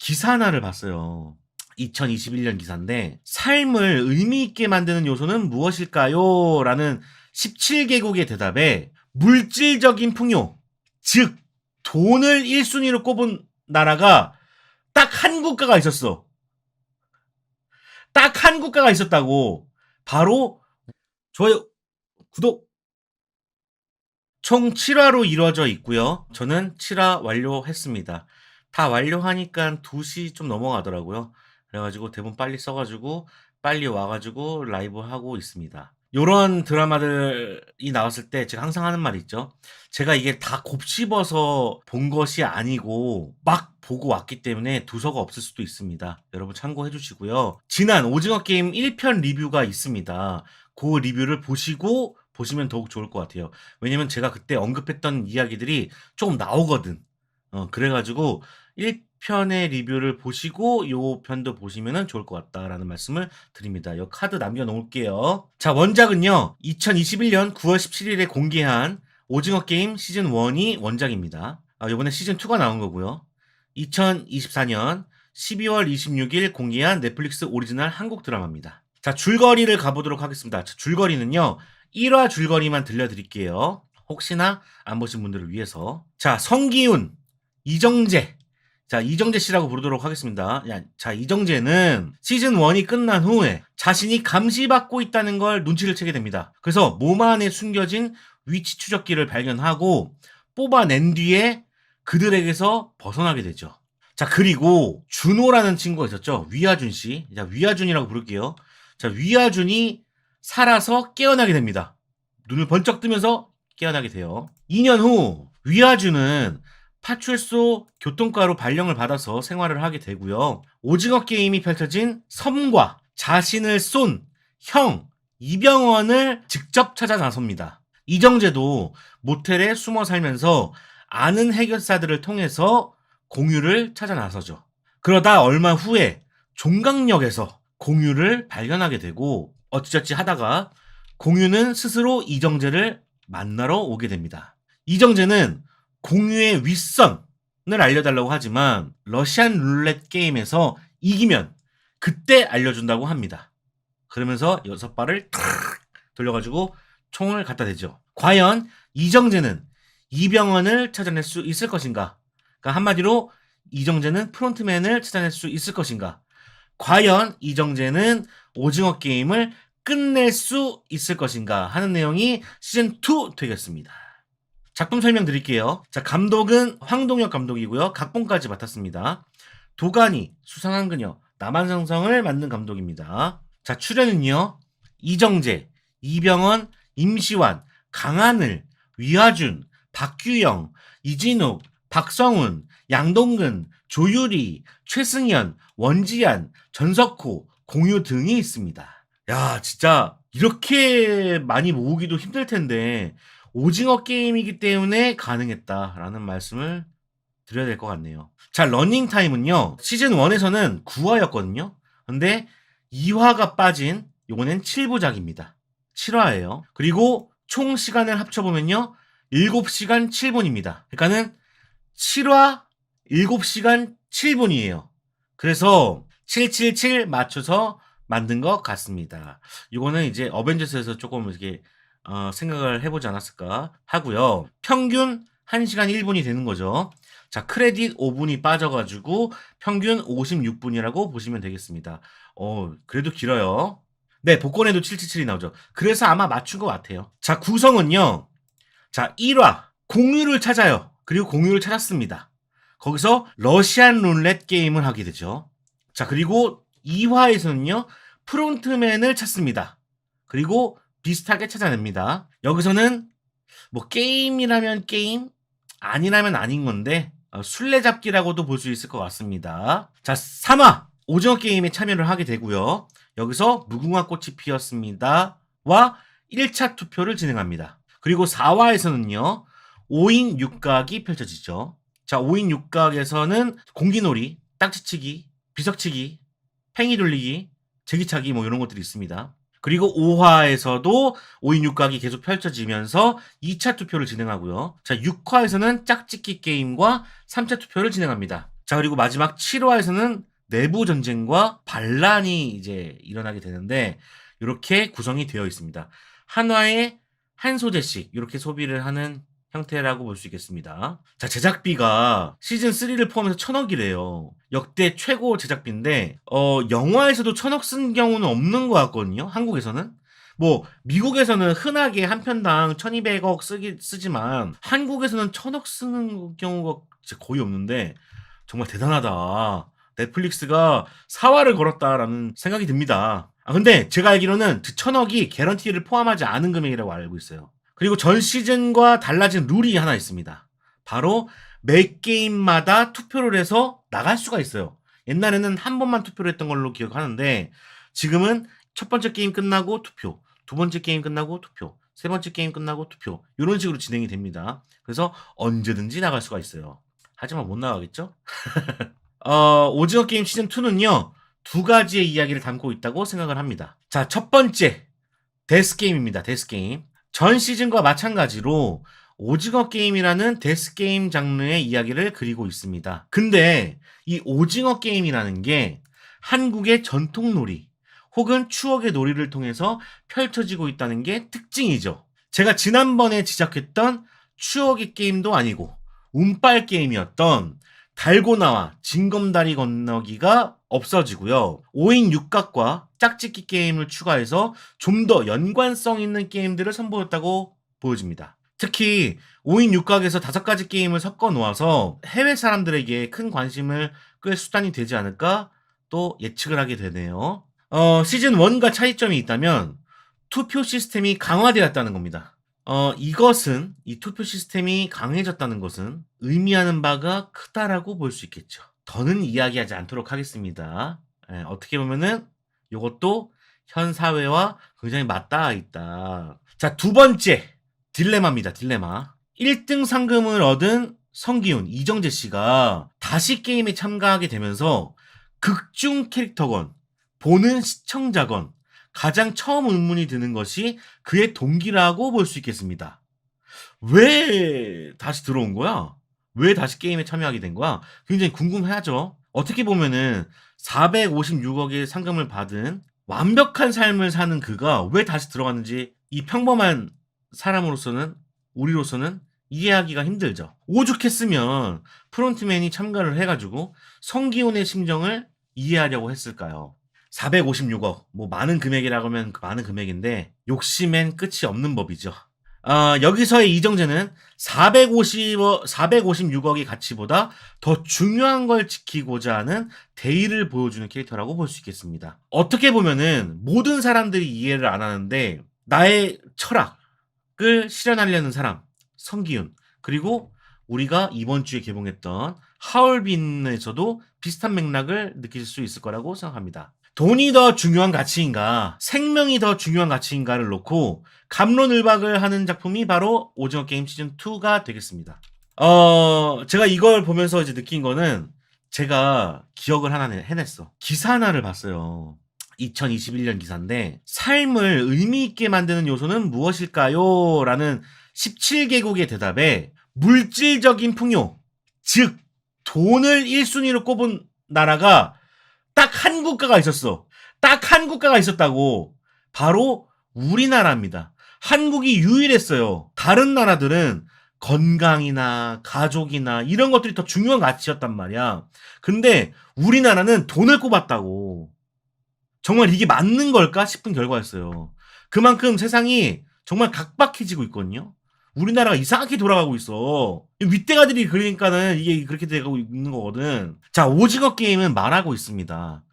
기사 하나를 봤어요. 2021년 기사인데 삶을 의미 있게 만드는 요소는 무엇일까요? 라는 17개국의 대답에 물질적인 풍요, 즉 돈을 1순위로 꼽은 나라가 딱 한 국가가 있었어. 딱 한 국가가 있었다고. 바로 좋아요, 구독. 총 7화로 이루어져 있고요. 저는 7화 완료했습니다. 다 완료하니까 2시 좀 넘어가더라고요. 그래가지고 대본 빨리 써가지고 빨리 와가지고 라이브 하고 있습니다. 요런 드라마들이 나왔을 때 제가 항상 하는 말이 있죠. 제가 이게 다 곱씹어서 본 것이 아니고 막 보고 왔기 때문에 두서가 없을 수도 있습니다. 여러분 참고해 주시고요. 지난 오징어 게임 1편 리뷰가 있습니다. 그 리뷰를 보시면 더욱 좋을 것 같아요. 왜냐면 제가 그때 언급했던 이야기들이 조금 나오거든. 그래가지고 1편의 리뷰를 보시고 요 편도 보시면 좋을 것 같다라는 말씀을 드립니다. 요 카드 남겨놓을게요. 자, 원작은요. 2021년 9월 17일에 공개한 오징어 게임 시즌 1이 원작입니다. 이번에 시즌 2가 나온 거고요. 2024년 12월 26일 공개한 넷플릭스 오리지널 한국 드라마입니다. 자, 줄거리를 가보도록 하겠습니다. 자, 줄거리는요. 1화 줄거리만 들려드릴게요. 혹시나 안 보신 분들을 위해서. 자, 성기훈, 이정재. 자, 이정재 씨라고 부르도록 하겠습니다. 자, 이정재는 시즌 1이 끝난 후에 자신이 감시받고 있다는 걸 눈치를 채게 됩니다. 그래서 몸 안에 숨겨진 위치 추적기를 발견하고 뽑아낸 뒤에 그들에게서 벗어나게 되죠. 자, 그리고 준호라는 친구가 있었죠. 위아준 씨. 자, 위아준이라고 부를게요. 자, 위아준이 살아서 깨어나게 됩니다. 눈을 번쩍 뜨면서 깨어나게 돼요. 2년 후 위아준은 파출소 교통과로 발령을 받아서 생활을 하게 되고요. 오징어 게임이 펼쳐진 섬과 자신을 쏜 형 이병헌을 직접 찾아 나섭니다. 이정재도 모텔에 숨어 살면서 아는 해결사들을 통해서 공유를 찾아 나서죠. 그러다 얼마 후에 종강역에서 공유를 발견하게 되고 어찌저찌 하다가 공유는 스스로 이정재를 만나러 오게 됩니다. 이정재는 공유의 윗선을 알려달라고 하지만 러시안 룰렛 게임에서 이기면 그때 알려준다고 합니다. 그러면서 6발을 탁 돌려가지고 총을 갖다 대죠. 과연 이정재는 이병헌을 찾아낼 수 있을 것인가? 그러니까 한마디로 이정재는 프론트맨을 찾아낼 수 있을 것인가? 과연 이정재는 오징어 게임을 끝낼 수 있을 것인가 하는 내용이 시즌2 되겠습니다. 작품 설명드릴게요. 자, 감독은 황동혁 감독이고요. 각본까지 맡았습니다. 도가니, 수상한 그녀, 남한성성을 만든 감독입니다. 자, 출연은요. 이정재, 이병헌, 임시완, 강하늘, 위아준, 박규영, 이진욱, 박성훈, 양동근, 조유리, 최승현, 원지안, 전석호, 공유 등이 있습니다. 야, 진짜 이렇게 많이 모으기도 힘들 텐데 오징어 게임이기 때문에 가능했다라는 말씀을 드려야 될 것 같네요. 자, 러닝 타임은요. 시즌 1에서는 9화였거든요. 근데 2화가 빠진 요번엔 7부작입니다. 7화예요. 그리고 총 시간을 합쳐보면요. 7시간 7분입니다. 그러니까는 7화 7시간 7분이에요. 그래서 777 맞춰서 만든 것 같습니다. 이거는 이제 어벤져스에서 조금 이렇게 생각을 해보지 않았을까 하고요. 평균 1시간 1분이 되는 거죠. 자, 크레딧 5분이 빠져가지고 평균 56분이라고 보시면 되겠습니다. 그래도 길어요. 네, 복권에도 777이 나오죠. 그래서 아마 맞춘 것 같아요. 자, 구성은요. 자, 1화 공유를 찾아요. 그리고 공유를 찾았습니다. 거기서 러시안 룰렛 게임을 하게 되죠. 자, 그리고 2화에서는요. 프론트맨을 찾습니다. 그리고 비슷하게 찾아냅니다. 여기서는 뭐 게임이라면 게임, 아니라면 아닌 건데 술래잡기라고도 볼 수 있을 것 같습니다. 자, 3화 오징어 게임에 참여를 하게 되고요. 여기서 무궁화 꽃이 피었습니다. 와 1차 투표를 진행합니다. 그리고 4화에서는요. 5인 6각이 펼쳐지죠. 자, 5인 6각에서는 공기놀이, 딱지치기, 비석치기, 팽이 돌리기, 제기차기 뭐 이런 것들이 있습니다. 그리고 5화에서도 5인 6각이 계속 펼쳐지면서 2차 투표를 진행하고요. 자, 6화에서는 짝짓기 게임과 3차 투표를 진행합니다. 자, 그리고 마지막 7화에서는 내부 전쟁과 반란이 이제 일어나게 되는데 요렇게 구성이 되어 있습니다. 한 화에 한 소재씩 이렇게 소비를 하는 형태라고 볼 수 있겠습니다. 자, 제작비가 시즌 3를 포함해서 1,000억이래요. 역대 최고 제작비인데 영화에서도 1,000억 쓴 경우는 없는 것 같거든요. 한국에서는. 뭐 미국에서는 흔하게 한 편당 1,200억 쓰지만 한국에서는 1,000억 쓰는 경우가 진짜 거의 없는데 정말 대단하다. 넷플릭스가 사활을 걸었다라는 생각이 듭니다. 근데 제가 알기로는 그 1,000억이 개런티를 포함하지 않은 금액이라고 알고 있어요. 그리고 전 시즌과 달라진 룰이 하나 있습니다. 바로 매 게임마다 투표를 해서 나갈 수가 있어요. 옛날에는 한 번만 투표를 했던 걸로 기억하는데 지금은 첫 번째 게임 끝나고 투표, 두 번째 게임 끝나고 투표, 세 번째 게임 끝나고 투표 이런 식으로 진행이 됩니다. 그래서 언제든지 나갈 수가 있어요. 하지만 못 나가겠죠? 오징어 게임 시즌 2는요. 두 가지의 이야기를 담고 있다고 생각을 합니다. 자, 첫 번째 데스게임입니다. 데스게임. 전 시즌과 마찬가지로 오징어 게임이라는 데스게임 장르의 이야기를 그리고 있습니다. 근데 이 오징어 게임이라는 게 한국의 전통놀이 혹은 추억의 놀이를 통해서 펼쳐지고 있다는 게 특징이죠. 제가 지난번에 지적했던 추억의 게임도 아니고 운빨 게임이었던 달고나와 징검다리 건너기가 없어지고요. 5인 육각과 짝짓기 게임을 추가해서 좀 더 연관성 있는 게임들을 선보였다고 보여집니다. 특히 5인 육각에서 5가지 게임을 섞어 놓아서 해외 사람들에게 큰 관심을 끌 수단이 되지 않을까 또 예측을 하게 되네요. 시즌 1과 차이점이 있다면 투표 시스템이 강화되었다는 겁니다. 이 투표 시스템이 강해졌다는 것은 의미하는 바가 크다라고 볼 수 있겠죠. 더는 이야기하지 않도록 하겠습니다. 어떻게 보면은 이것도 현 사회와 굉장히 맞닿아 있다. 자, 두 번째 딜레마입니다. 딜레마. 1등 상금을 얻은 성기훈, 이정재 씨가 다시 게임에 참가하게 되면서 극중 캐릭터건, 보는 시청자건 가장 처음 의문이 드는 것이 그의 동기라고 볼 수 있겠습니다. 왜 다시 들어온 거야? 왜 다시 게임에 참여하게 된 거야? 굉장히 궁금해하죠. 어떻게 보면은 456억의 상금을 받은 완벽한 삶을 사는 그가 왜 다시 들어갔는지 이 평범한 사람으로서는 우리로서는 이해하기가 힘들죠. 오죽했으면 프론트맨이 참가를 해가지고 성기훈의 심정을 이해하려고 했을까요? 456억, 뭐 많은 금액이라고 하면 많은 금액인데 욕심엔 끝이 없는 법이죠. 여기서의 이정재는 456억의 가치보다 더 중요한 걸 지키고자 하는 대의를 보여주는 캐릭터라고 볼 수 있겠습니다. 어떻게 보면은 모든 사람들이 이해를 안 하는데 나의 철학을 실현하려는 사람, 성기훈, 그리고 우리가 이번 주에 개봉했던 하얼빈에서도 비슷한 맥락을 느낄 수 있을 거라고 생각합니다. 돈이 더 중요한 가치인가, 생명이 더 중요한 가치인가를 놓고 갑론을박을 하는 작품이 바로 오징어 게임 시즌 2가 되겠습니다. 제가 이걸 보면서 이제 느낀 거는 제가 기억을 하나 해냈어. 기사 하나를 봤어요. 2021년 기사인데 삶을 의미 있게 만드는 요소는 무엇일까요? 라는 17개국의 대답에 물질적인 풍요, 즉 돈을 1순위로 꼽은 나라가 딱 한 국가가 있었어. 딱 한 국가가 있었다고. 바로 우리나라입니다. 한국이 유일했어요. 다른 나라들은 건강이나 가족이나 이런 것들이 더 중요한 가치였단 말이야. 근데 우리나라는 돈을 꼽았다고. 정말 이게 맞는 걸까 싶은 결과였어요. 그만큼 세상이 정말 각박해지고 있거든요. 우리나라가 이상하게 돌아가고 있어. 윗대가들이 그러니까는 이게 그렇게 되고 있는 거거든. 자, 오징어 게임은 말하고 있습니다.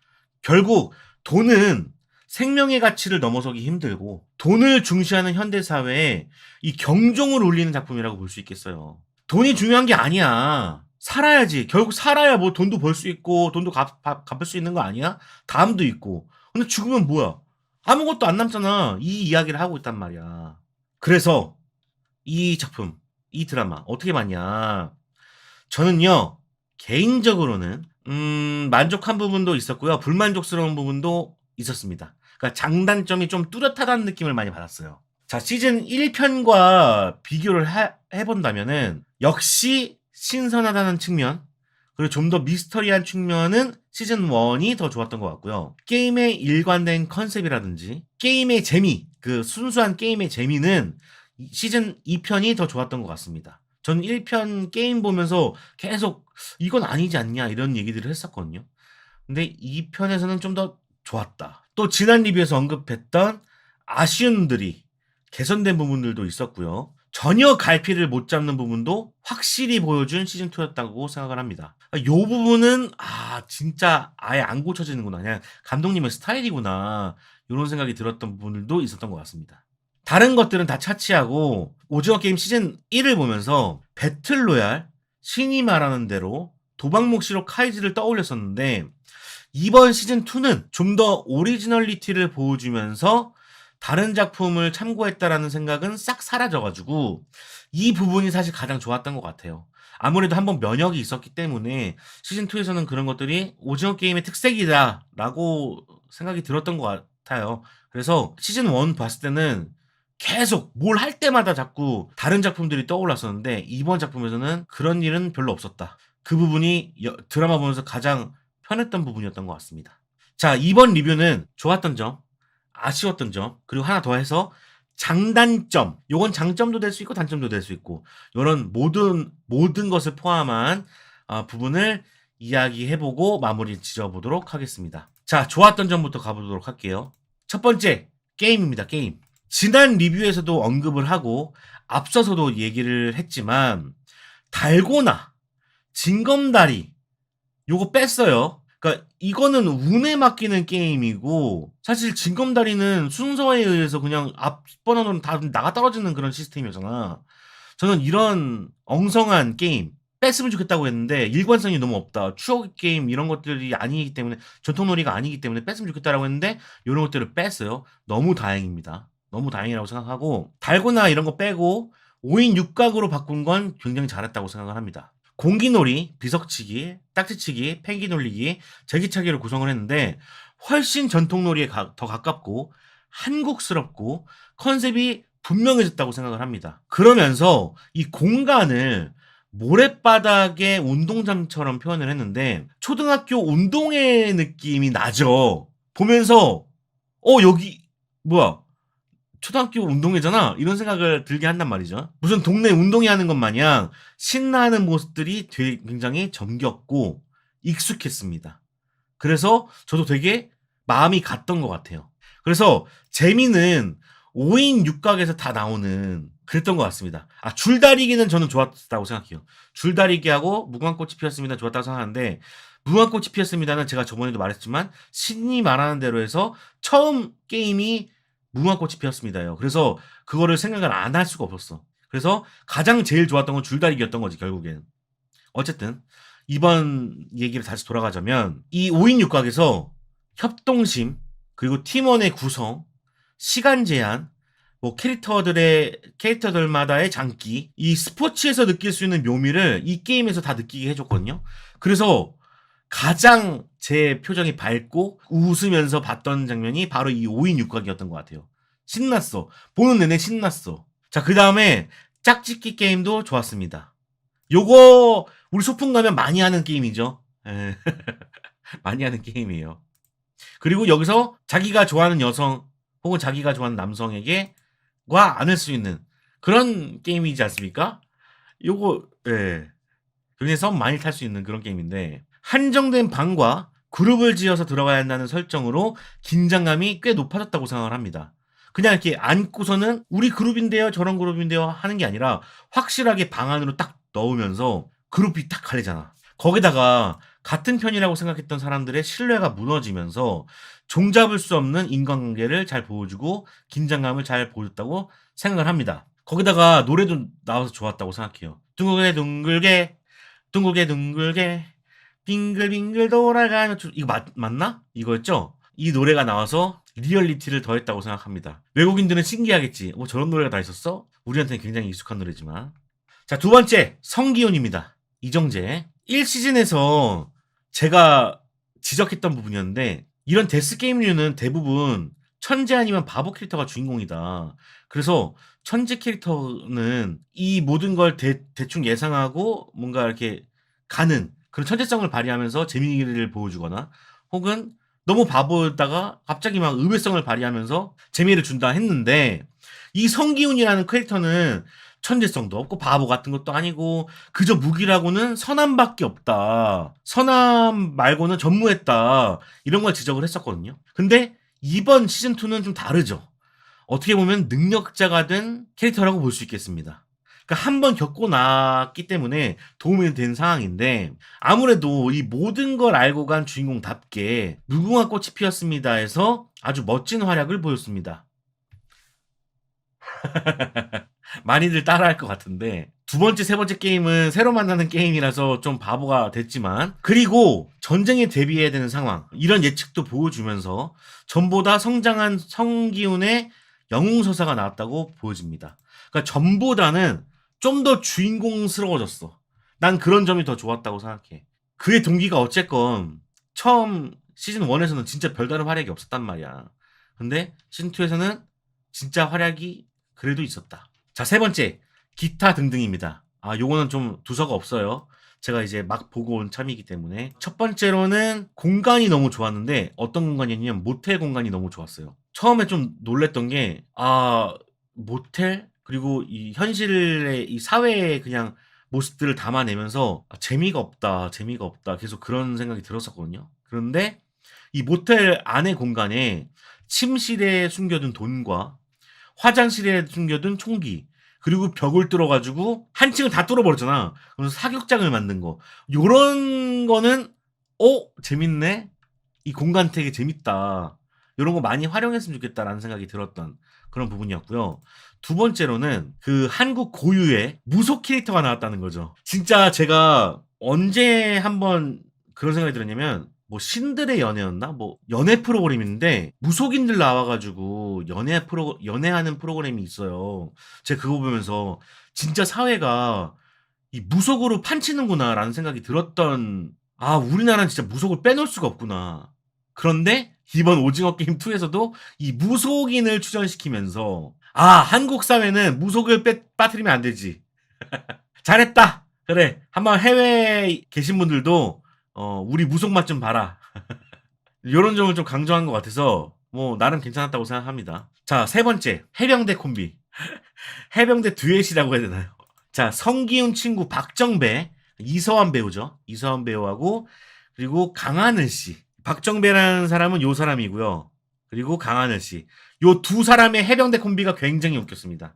결국 돈은 생명의 가치를 넘어서기 힘들고 돈을 중시하는 현대사회에 이 경종을 울리는 작품이라고 볼 수 있겠어요. 돈이 중요한 게 아니야. 살아야지. 결국 살아야 뭐 돈도 벌 수 있고 돈도 갚을 수 있는 거 아니야? 다음도 있고. 근데 죽으면 뭐야? 아무것도 안 남잖아. 이 이야기를 하고 있단 말이야. 그래서 이 작품, 이 드라마 어떻게 봤냐? 저는요 개인적으로는 만족한 부분도 있었고요, 불만족스러운 부분도 있었습니다. 그러니까 장단점이 좀 뚜렷하다는 느낌을 많이 받았어요. 자, 시즌 1편과 비교를 해본다면은 역시 신선하다는 측면, 그리고 좀 더 미스터리한 측면은 시즌 1이 더 좋았던 것 같고요. 게임의 일관된 컨셉이라든지 게임의 재미, 그 순수한 게임의 재미는 시즌 2편이 더 좋았던 것 같습니다. 저는 1편 게임 보면서 계속 이건 아니지 않냐 이런 얘기들을 했었거든요. 근데 2편에서는 좀 더 좋았다. 또 지난 리뷰에서 언급했던 아쉬움들이 개선된 부분들도 있었고요. 전혀 갈피를 못 잡는 부분도 확실히 보여준 시즌2였다고 생각을 합니다. 요 부분은, 진짜 아예 안 고쳐지는구나. 그냥 감독님의 스타일이구나. 이런 생각이 들었던 부분들도 있었던 것 같습니다. 다른 것들은 다 차치하고, 오징어 게임 시즌 1을 보면서 배틀로얄, 신이 말하는 대로 도박목시로 카이지를 떠올렸었는데, 이번 시즌2는 좀 더 오리지널리티를 보여주면서 다른 작품을 참고했다라는 생각은 싹 사라져가지고 이 부분이 사실 가장 좋았던 것 같아요. 아무래도 한번 면역이 있었기 때문에 시즌2에서는 그런 것들이 오징어 게임의 특색이다라고 생각이 들었던 것 같아요. 그래서 시즌1 봤을 때는 계속 뭘 할 때마다 자꾸 다른 작품들이 떠올랐었는데 이번 작품에서는 그런 일은 별로 없었다. 그 부분이 드라마 보면서 가장 편했던 부분이었던 것 같습니다. 자, 이번 리뷰는 좋았던 점, 아쉬웠던 점, 그리고 하나 더 해서 장단점, 요건 장점도 될 수 있고 단점도 될 수 있고 요런 모든 것을 포함한 부분을 이야기해보고 마무리 지어보도록 하겠습니다. 자, 좋았던 점부터 가보도록 할게요. 첫 번째, 게임입니다. 게임. 지난 리뷰에서도 언급을 하고 앞서서도 얘기를 했지만 달고나, 징검다리 요거 뺐어요. 그러니까 이거는 운에 맡기는 게임이고 사실 징검다리는 순서에 의해서 그냥 앞 번호는 다 나가 떨어지는 그런 시스템이잖아. 저는 이런 엉성한 게임 뺐으면 좋겠다고 했는데 일관성이 너무 없다. 추억 게임 이런 것들이 아니기 때문에 전통놀이가 아니기 때문에 뺐으면 좋겠다라고 했는데 이런 것들을 뺐어요. 너무 다행입니다. 너무 다행이라고 생각하고 달고나 이런 거 빼고 5인 6각으로 바꾼 건 굉장히 잘했다고 생각을 합니다. 공기놀이, 비석치기, 딱지치기, 팽기 놀리기, 제기차기를 구성을 했는데 훨씬 전통놀이에 더 가깝고 한국스럽고 컨셉이 분명해졌다고 생각을 합니다. 그러면서 이 공간을 모래바닥의 운동장처럼 표현을 했는데 초등학교 운동회 느낌이 나죠. 보면서 여기 뭐야? 초등학교 운동회잖아. 이런 생각을 들게 한단 말이죠. 무슨 동네 운동회 하는 것 마냥 신나는 모습들이 굉장히 정겹고 익숙했습니다. 그래서 저도 되게 마음이 갔던 것 같아요. 그래서 재미는 5인 6각에서 다 나오는 그랬던 것 같습니다. 줄다리기는 저는 좋았다고 생각해요. 줄다리기하고 무궁화꽃이 피었습니다. 좋았다고 생각하는데 무궁화꽃이 피었습니다는 제가 저번에도 말했지만 신이 말하는 대로 해서 처음 게임이 무궁화꽃이 피었습니다요. 그래서 그거를 생각을 안 할 수가 없었어. 그래서 가장 제일 좋았던 건 줄다리기였던 거지 결국엔. 어쨌든 이번 얘기를 다시 돌아가자면 이 5인 6각에서 협동심 그리고 팀원의 구성 시간 제한 뭐 캐릭터들마다의 장기 이 스포츠에서 느낄 수 있는 묘미를 이 게임에서 다 느끼게 해줬거든요. 그래서 가장 제 표정이 밝고 웃으면서 봤던 장면이 바로 이 5인 6각이었던 것 같아요. 신났어. 보는 내내 신났어. 자, 그 다음에 짝짓기 게임도 좋았습니다. 요거 우리 소풍 가면 많이 하는 게임이죠. 많이 하는 게임이에요. 그리고 여기서 자기가 좋아하는 여성 혹은 자기가 좋아하는 남성에게 안을 수 있는 그런 게임이지 않습니까? 요거 굉장히 썸 많이 탈 수 있는 그런 게임인데 한정된 방과 그룹을 지어서 들어가야 한다는 설정으로 긴장감이 꽤 높아졌다고 생각을 합니다. 그냥 이렇게 앉고서는 우리 그룹인데요 저런 그룹인데요 하는 게 아니라 확실하게 방 안으로 딱 넣으면서 그룹이 딱 갈리잖아. 거기다가 같은 편이라고 생각했던 사람들의 신뢰가 무너지면서 종잡을 수 없는 인간관계를 잘 보여주고 긴장감을 잘 보여줬다고 생각을 합니다. 거기다가 노래도 나와서 좋았다고 생각해요. 둥글게 둥글게 둥글게 둥글게 빙글빙글 돌아가며 이거 맞나? 이거였죠? 이 노래가 나와서 리얼리티를 더했다고 생각합니다. 외국인들은 신기하겠지. 저런 노래가 다 있었어? 우리한테는 굉장히 익숙한 노래지만. 자, 두 번째 성기훈입니다. 이정재. 1시즌에서 제가 지적했던 부분이었는데 이런 데스게임류는 대부분 천재 아니면 바보 캐릭터가 주인공이다. 그래서 천재 캐릭터는 이 모든 걸 대충 예상하고 뭔가 이렇게 가는 그런 천재성을 발휘하면서 재미를 보여주거나 혹은 너무 바보였다가 갑자기 막 의외성을 발휘하면서 재미를 준다 했는데 이 성기훈이라는 캐릭터는 천재성도 없고 바보 같은 것도 아니고 그저 무기라고는 선함밖에 없다. 선함 말고는 전무했다. 이런 걸 지적을 했었거든요. 근데 이번 시즌2는 좀 다르죠. 어떻게 보면 능력자가 된 캐릭터라고 볼 수 있겠습니다. 그러니까 한 번 겪고 났기 때문에 도움이 된 상황인데 아무래도 이 모든 걸 알고 간 주인공답게 무궁화 꽃이 피었습니다에서 아주 멋진 활약을 보였습니다. 많이들 따라할 것 같은데 두 번째, 세 번째 게임은 새로 만나는 게임이라서 좀 바보가 됐지만 그리고 전쟁에 대비해야 되는 상황 이런 예측도 보여주면서 전보다 성장한 성기훈의 영웅서사가 나왔다고 보여집니다. 그러니까 전보다는 좀 더 주인공스러워졌어. 난 그런 점이 더 좋았다고 생각해. 그의 동기가 어쨌건 처음 시즌 1에서는 진짜 별다른 활약이 없었단 말이야. 근데 시즌 2에서는 진짜 활약이 그래도 있었다. 자, 세 번째. 기타 등등입니다. 요거는 좀 두서가 없어요. 제가 이제 막 보고 온 참이기 때문에. 첫 번째로는 공간이 너무 좋았는데 어떤 공간이냐면 모텔 공간이 너무 좋았어요. 처음에 좀 놀랬던 게 모텔? 그리고 이 현실의 이 사회의 그냥 모습들을 담아내면서 재미가 없다, 재미가 없다. 계속 그런 생각이 들었었거든요. 그런데 이 모텔 안의 공간에 침실에 숨겨둔 돈과 화장실에 숨겨둔 총기 그리고 벽을 뚫어가지고 한 층을 다 뚫어버렸잖아. 그래서 사격장을 만든 거. 요런 거는 재밌네. 이 공간 되게 재밌다. 요런 거 많이 활용했으면 좋겠다라는 생각이 들었던 그런 부분이었고요. 두 번째로는 그 한국 고유의 무속 캐릭터가 나왔다는 거죠. 진짜 제가 언제 한번 그런 생각이 들었냐면 뭐 신들의 연애였나? 뭐 연애 프로그램인데 무속인들 나와가지고 연애하는 프로그램이 있어요. 제가 그거 보면서 진짜 사회가 이 무속으로 판치는구나라는 생각이 들었던 우리나라는 진짜 무속을 빼놓을 수가 없구나. 그런데 이번 오징어 게임 2에서도 이 무속인을 출연시키면서 한국 사회는 무속을 빠뜨리면 안 되지. 잘했다. 그래. 한번 해외에 계신 분들도 우리 무속 맛 좀 봐라. 요런 점을 좀 강조한 것 같아서 뭐 나름 괜찮았다고 생각합니다. 자, 세 번째. 해병대 콤비. 해병대 듀엣이라고 해야 되나요? 자, 성기훈 친구 박정배, 이서환 배우죠. 이서환 배우하고 그리고 강하늘 씨. 박정배라는 사람은 요 사람이고요. 그리고 강하늘 씨. 요 두 사람의 해병대 콤비가 굉장히 웃겼습니다.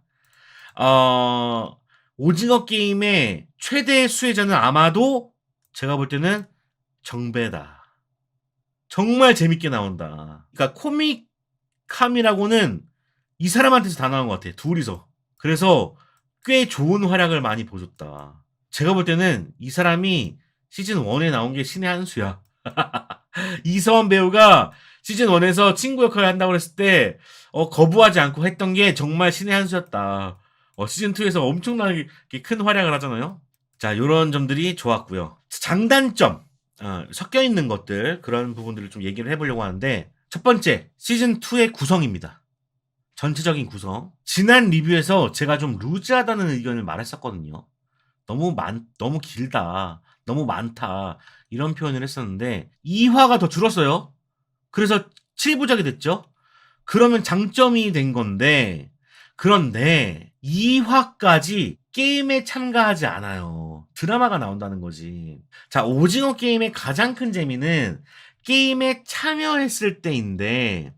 오징어 게임의 최대 수혜자는 아마도 제가 볼 때는 정배다. 정말 재밌게 나온다. 그러니까 코믹함이라고는 이 사람한테서 다 나온 것 같아. 둘이서. 그래서 꽤 좋은 활약을 많이 보여줬다. 제가 볼 때는 이 사람이 시즌 1에 나온 게 신의 한 수야. 이서원 배우가 시즌 1에서 친구 역할을 한다고 했을 때 거부하지 않고 했던 게 정말 신의 한 수였다. 시즌 2에서 엄청나게 큰 활약을 하잖아요. 자, 요런 점들이 좋았고요. 장단점 섞여 있는 것들 그런 부분들을 좀 얘기를 해보려고 하는데 첫 번째 시즌 2의 구성입니다. 전체적인 구성. 지난 리뷰에서 제가 좀 루즈하다는 의견을 말했었거든요. 너무 길다. 너무 많다. 이런 표현을 했었는데 2화가 더 줄었어요. 그래서 7부작이 됐죠. 그러면 장점이 된 건데 그런데 2화까지 게임에 참가하지 않아요. 드라마가 나온다는 거지. 자, 오징어 게임의 가장 큰 재미는 게임에 참여했을 때인데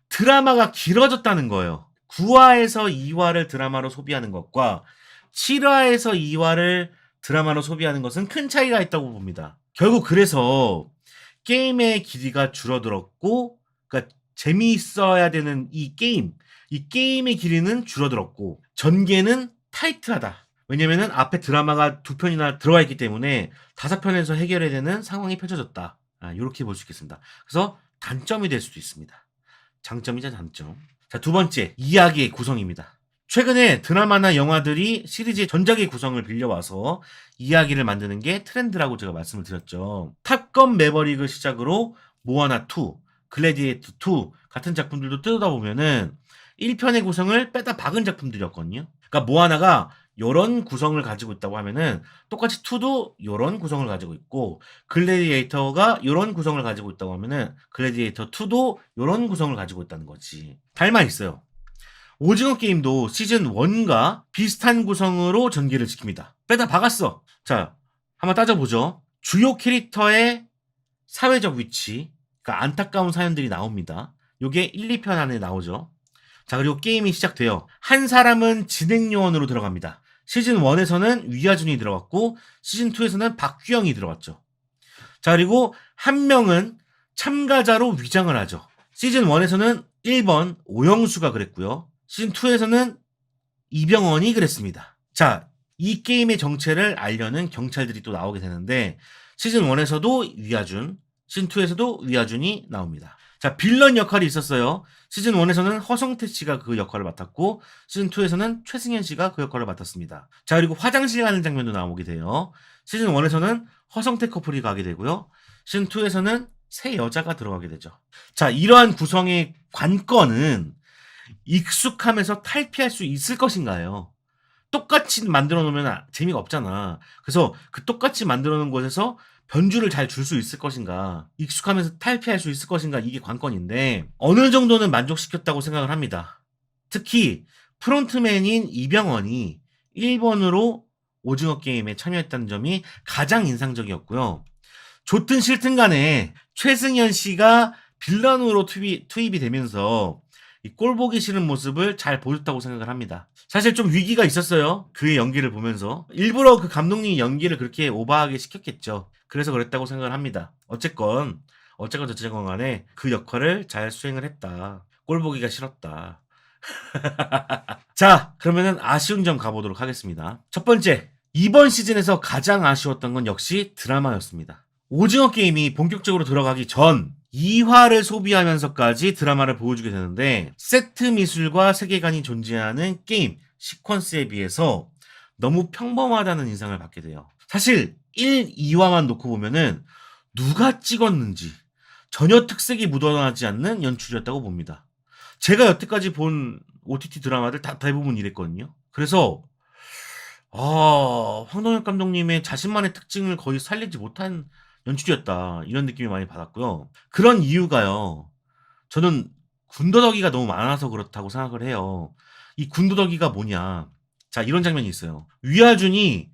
드라마가 길어졌다는 거예요. 9화에서 2화를 드라마로 소비하는 것과 7화에서 2화를 드라마로 소비하는 것은 큰 차이가 있다고 봅니다. 결국 그래서 게임의 길이가 줄어들었고 그러니까 재미있어야 되는 이 게임의 길이는 줄어들었고 전개는 타이트하다. 왜냐면은 앞에 드라마가 2편이나 들어가 있기 때문에 5편에서 해결해야 되는 상황이 펼쳐졌다. 이렇게 볼 수 있겠습니다. 그래서 단점이 될 수도 있습니다. 장점이자 단점. 자, 두 번째, 이야기의 구성입니다. 최근에 드라마나 영화들이 시리즈의 전작의 구성을 빌려와서 이야기를 만드는 게 트렌드라고 제가 말씀을 드렸죠. 탑건 매버릭을 시작으로 모아나 2, 글래디에이터 2 같은 작품들도 뜯어보면은 1편의 구성을 빼다 박은 작품들이었거든요. 그러니까 모아나가 요런 구성을 가지고 있다고 하면은 똑같이 2도 요런 구성을 가지고 있고 글래디에이터가 요런 구성을 가지고 있다고 하면은 글래디에이터 2도 요런 구성을 가지고 있다는 거지. 닮아 있어요. 오징어 게임도 시즌 1과 비슷한 구성으로 전개를 시킵니다. 빼다 박았어. 자, 한번 따져보죠. 주요 캐릭터의 사회적 위치, 그러니까 안타까운 사연들이 나옵니다. 요게 1, 2편 안에 나오죠. 자, 그리고 게임이 시작돼요. 한 사람은 진행 요원으로 들어갑니다. 시즌 1에서는 위아준이 들어갔고 시즌 2에서는 박규영이 들어갔죠. 자, 그리고 한 명은 참가자로 위장을 하죠. 시즌 1에서는 1번 오영수가 그랬고요. 시즌 2에서는 이병헌이 그랬습니다. 자, 이 게임의 정체를 알려는 경찰들이 또 나오게 되는데 시즌 1에서도 위아준, 시즌 2에서도 위아준이 나옵니다. 자, 빌런 역할이 있었어요. 시즌 1에서는 허성태 씨가 그 역할을 맡았고 시즌 2에서는 최승현 씨가 그 역할을 맡았습니다. 자, 그리고 화장실 가는 장면도 나오게 돼요. 시즌 1에서는 허성태 커플이 가게 되고요. 시즌 2에서는 새 여자가 들어가게 되죠. 자, 이러한 구성의 관건은 익숙함에서 탈피할 수 있을 것인가요? 똑같이 만들어 놓으면 재미가 없잖아. 그래서 그 똑같이 만들어 놓은 곳에서 변주를 잘 줄 수 있을 것인가, 익숙하면서 탈피할 수 있을 것인가, 이게 관건인데 어느 정도는 만족시켰다고 생각을 합니다. 특히 프론트맨인 이병헌이 1번으로 오징어 게임에 참여했다는 점이 가장 인상적이었고요. 좋든 싫든 간에 최승현 씨가 빌런으로 투입이 되면서 이 꼴보기 싫은 모습을 잘 보였다고 생각을 합니다. 사실 좀 위기가 있었어요. 그의 연기를 보면서. 일부러 그 감독님이 연기를 그렇게 오버하게 시켰겠죠. 그래서 그랬다고 생각을 합니다. 어쨌건 저쨌건 간에 그 역할을 잘 수행을 했다. 꼴보기가 싫었다. 자, 그러면은 아쉬운 점 가보도록 하겠습니다. 첫 번째, 이번 시즌에서 가장 아쉬웠던 건 역시 드라마였습니다. 오징어 게임이 본격적으로 들어가기 전 2화를 소비하면서까지 드라마를 보여주게 되는데 세트 미술과 세계관이 존재하는 게임 시퀀스에 비해서 너무 평범하다는 인상을 받게 돼요. 사실 1, 2화만 놓고 보면은 누가 찍었는지 전혀 특색이 묻어나지 않는 연출이었다고 봅니다. 제가 여태까지 본 OTT 드라마들 다 대부분 이랬거든요. 그래서 황동혁 감독님의 자신만의 특징을 거의 살리지 못한 연출이었다, 이런 느낌이 많이 받았고요. 그런 이유가요, 저는 군더더기가 너무 많아서 그렇다고 생각을 해요. 이 군더더기가 뭐냐, 자, 이런 장면이 있어요. 위아준이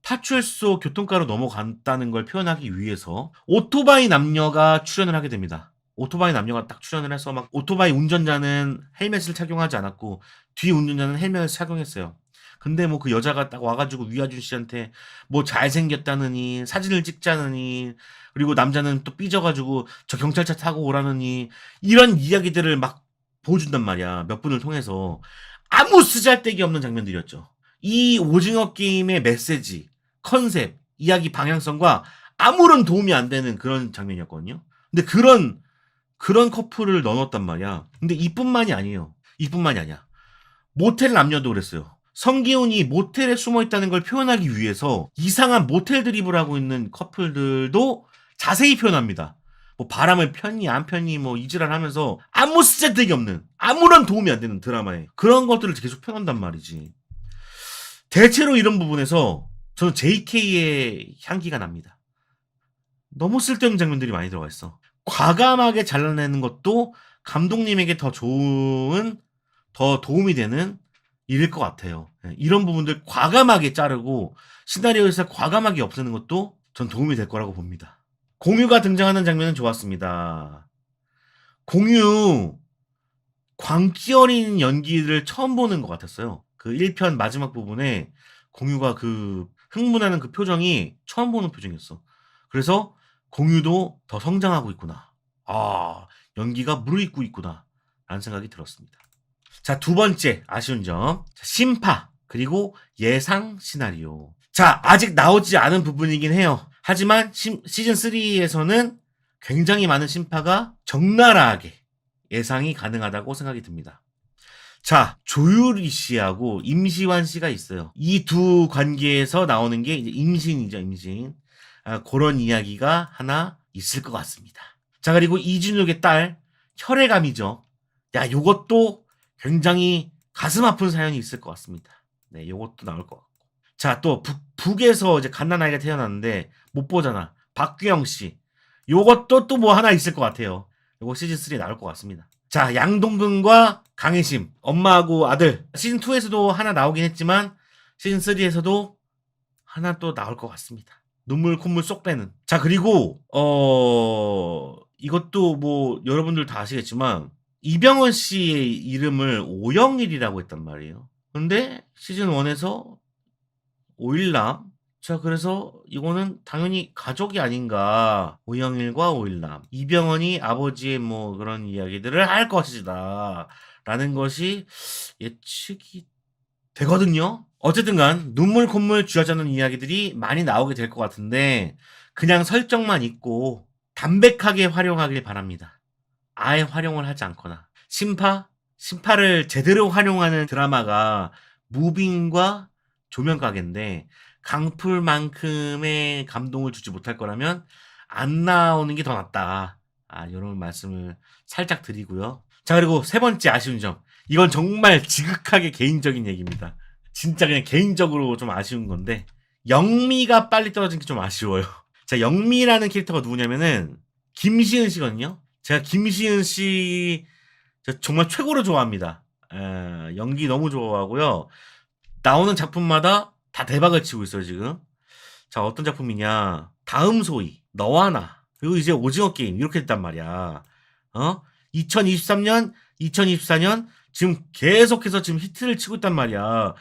파출소 교통과로 넘어간다는 걸 표현하기 위해서 오토바이 남녀가 출연을 하게 됩니다. 오토바이 남녀가 딱 출연을 해서 막 오토바이 운전자는 헬멧을 착용하지 않았고 뒤 운전자는 헬멧을 착용했어요. 근데 뭐 그 여자가 딱 와가지고 위아준 씨한테 뭐 잘생겼다느니 사진을 찍자느니 그리고 남자는 또 삐져가지고 저 경찰차 타고 오라느니 이런 이야기들을 막 보여준단 말이야. 몇 분을 통해서 아무 쓰잘데기 없는 장면들이었죠. 이 오징어 게임의 메시지, 컨셉, 이야기 방향성과 아무런 도움이 안 되는 그런 장면이었거든요. 근데 그런 커플을 넣어놨단 말이야. 근데 이뿐만이 아니에요. 이뿐만이 아니야. 모텔 남녀도 그랬어요. 성기훈이 모텔에 숨어 있다는 걸 표현하기 위해서 이상한 모텔 드립을 하고 있는 커플들도 자세히 표현합니다. 뭐 바람을 폈니 안 폈니 뭐 이지랄 하면서 아무 쓰잘데기 없는, 아무런 도움이 안 되는 드라마에 그런 것들을 계속 표현한단 말이지. 대체로 이런 부분에서 저는 JK의 향기가 납니다. 너무 쓸데없는 장면들이 많이 들어가 있어. 과감하게 잘라내는 것도 감독님에게 더 좋은, 더 도움이 되는 일일 것 같아요. 이런 부분들 과감하게 자르고 시나리오에서 과감하게 없애는 것도 전 도움이 될 거라고 봅니다. 공유가 등장하는 장면은 좋았습니다. 공유 광기 어린 연기를 처음 보는 것 같았어요. 그 1편 마지막 부분에 공유가 그 흥분하는 그 표정이 처음 보는 표정이었어. 그래서 공유도 더 성장하고 있구나. 연기가 무르익고 있구나. 라는 생각이 들었습니다. 자, 두 번째 아쉬운 점. 심파, 그리고 예상 시나리오. 자, 아직 나오지 않은 부분이긴 해요. 하지만 시즌 3에서는 굉장히 많은 심파가 적나라하게 예상이 가능하다고 생각이 듭니다. 자, 조유리 씨하고 임시완 씨가 있어요. 이 두 관계에서 나오는 게 이제 임신이죠, 임신. 그런 이야기가 하나 있을 것 같습니다. 자, 그리고 이준욱의 딸, 혈액암이죠. 요것도 굉장히 가슴 아픈 사연이 있을 것 같습니다. 네, 요것도 나올 것 같고. 자, 또 북에서 이제 갓난아이가 태어났는데 못 보잖아. 박규영 씨. 요것도 또 뭐 하나 있을 것 같아요. 요거 시즌 3 나올 것 같습니다. 자, 양동근과 강혜심, 엄마하고 아들. 시즌 2에서도 하나 나오긴 했지만 시즌 3에서도 하나 또 나올 것 같습니다. 눈물 콧물 쏙 빼는. 자, 그리고 이것도 뭐 여러분들 다 아시겠지만 이병헌 씨의 이름을 오영일이라고 했단 말이에요. 근데 시즌 1에서 오일남. 자, 그래서 이거는 당연히 가족이 아닌가. 오영일과 오일남. 이병헌이 아버지의 뭐 그런 이야기들을 할 것이다. 라는 것이 예측이 되거든요. 어쨌든 간 눈물 콧물 쥐어짜는 이야기들이 많이 나오게 될 것 같은데 그냥 설정만 있고 담백하게 활용하길 바랍니다. 아예 활용을 하지 않거나. 심파를 제대로 활용하는 드라마가 무빙과 조명가게인데 강풀만큼의 감동을 주지 못할 거라면 안 나오는 게 더 낫다. 이런 말씀을 살짝 드리고요. 자, 그리고 세 번째 아쉬운 점. 이건 정말 지극하게 개인적인 얘기입니다. 진짜 그냥 개인적으로 좀 아쉬운 건데 영미가 빨리 떨어진 게 좀 아쉬워요. 자, 영미라는 캐릭터가 누구냐면은 김시은 씨거든요. 제가 김시은 씨 정말 최고로 좋아합니다. 연기 너무 좋아하고요. 나오는 작품마다 다 대박을 치고 있어요, 지금. 자, 어떤 작품이냐. 다음 소위, 너와 나, 그리고 이제 오징어 게임, 이렇게 됐단 말이야. 2023년, 2024년, 지금 계속해서 지금 히트를 치고 있단 말이야.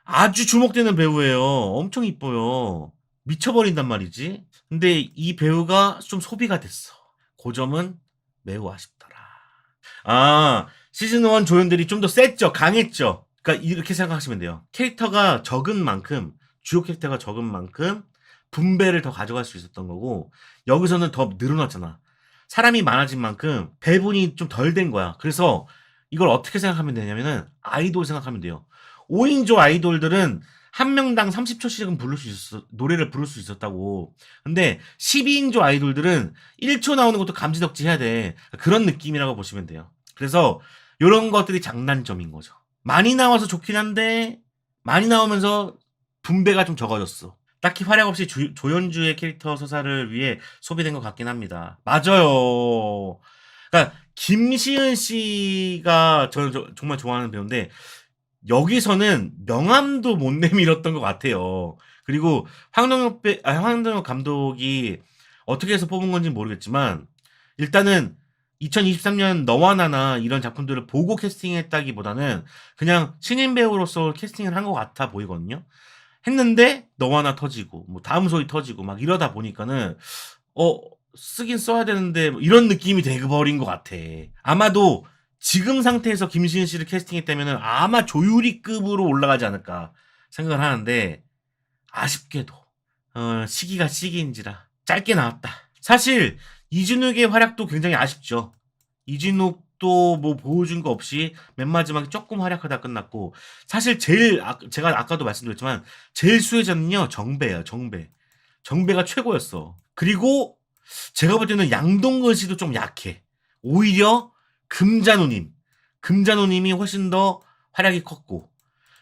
아주 주목되는 배우예요. 엄청 이뻐요. 미쳐버린단 말이지. 근데 이 배우가 좀 소비가 됐어. 그 점은 매우 아쉽더라. 시즌 1 조연들이 좀 더 셌죠. 강했죠. 그러니까 이렇게 생각하시면 돼요. 캐릭터가 적은 만큼, 주요 캐릭터가 적은 만큼 분배를 더 가져갈 수 있었던 거고 여기서는 더 늘어났잖아. 사람이 많아진 만큼 배분이 좀 덜 된 거야. 그래서 이걸 어떻게 생각하면 되냐면은 아이돌 생각하면 돼요. 5인조 아이돌들은 한 명당 30초씩은 노래를 부를 수 있었다고. 근데 12인조 아이돌들은 1초 나오는 것도 감지덕지 해야 돼. 그런 느낌이라고 보시면 돼요. 그래서 이런 것들이 장단점인 거죠. 많이 나와서 좋긴 한데 많이 나오면서 분배가 좀 적어졌어. 딱히 활약 없이 조연주의 캐릭터 서사를 위해 소비된 것 같긴 합니다. 맞아요. 그러니까 김시은 씨가 저는 정말 좋아하는 배우인데 여기서는 명함도 못 내밀었던 것 같아요. 그리고 황동혁 감독이 어떻게 해서 뽑은 건지 모르겠지만 일단은 2023년 너와 나나 이런 작품들을 보고 캐스팅했다기보다는 그냥 신인 배우로서 캐스팅을 한 것 같아 보이거든요. 했는데 너와 나 터지고 뭐 다음 소위 터지고 막 이러다 보니까는 쓰긴 써야 되는데 뭐 이런 느낌이 돼버린 것 같아. 아마도 지금 상태에서 김시은 씨를 캐스팅했다면 아마 조유리급으로 올라가지 않을까 생각을 하는데 아쉽게도 시기가 시기인지라 짧게 나왔다. 사실 이진욱의 활약도 굉장히 아쉽죠. 이진욱도 뭐 보여준 거 없이 맨 마지막에 조금 활약하다 끝났고 사실 제가 아까도 말씀드렸지만 제일 수혜자는요 정배예요. 정배가 최고였어. 그리고 제가 볼 때는 양동근 씨도 좀 약해. 오히려 금잔호님이 훨씬 더 활약이 컸고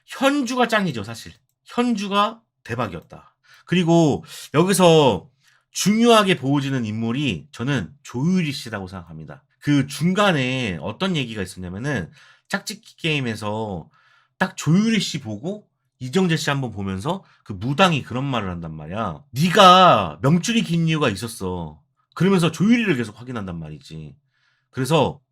현주가 짱이죠 사실. 현주가 대박이었다. 그리고 여기서 중요하게 보여지는 인물이 저는 조유리 씨라고 생각합니다. 그 중간에 어떤 얘기가 있었냐면은 짝짓기 게임에서 딱 조유리 씨 보고 이정재 씨 한번 보면서 그 무당이 그런 말을 한단 말이야. 네가 명줄이 긴 이유가 있었어. 그러면서 조유리를 계속 확인한단 말이지. 그래서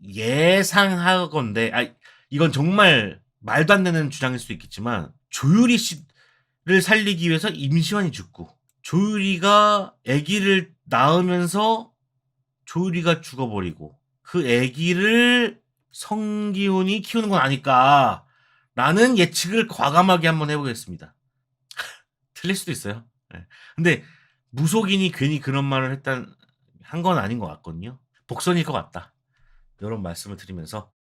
예상하건대 이건 정말 말도 안 되는 주장일 수도 있겠지만 조유리 씨를 살리기 위해서 임시완이 죽고 조유리가 아기를 낳으면서 조유리가 죽어버리고 그 아기를 성기훈이 키우는 건 아닐까라는 예측을 과감하게 한번 해보겠습니다. 틀릴 수도 있어요. 네. 근데 무속인이 괜히 그런 말을 한 건 아닌 것 같거든요. 복선일 것 같다. 이런 말씀을 드리면서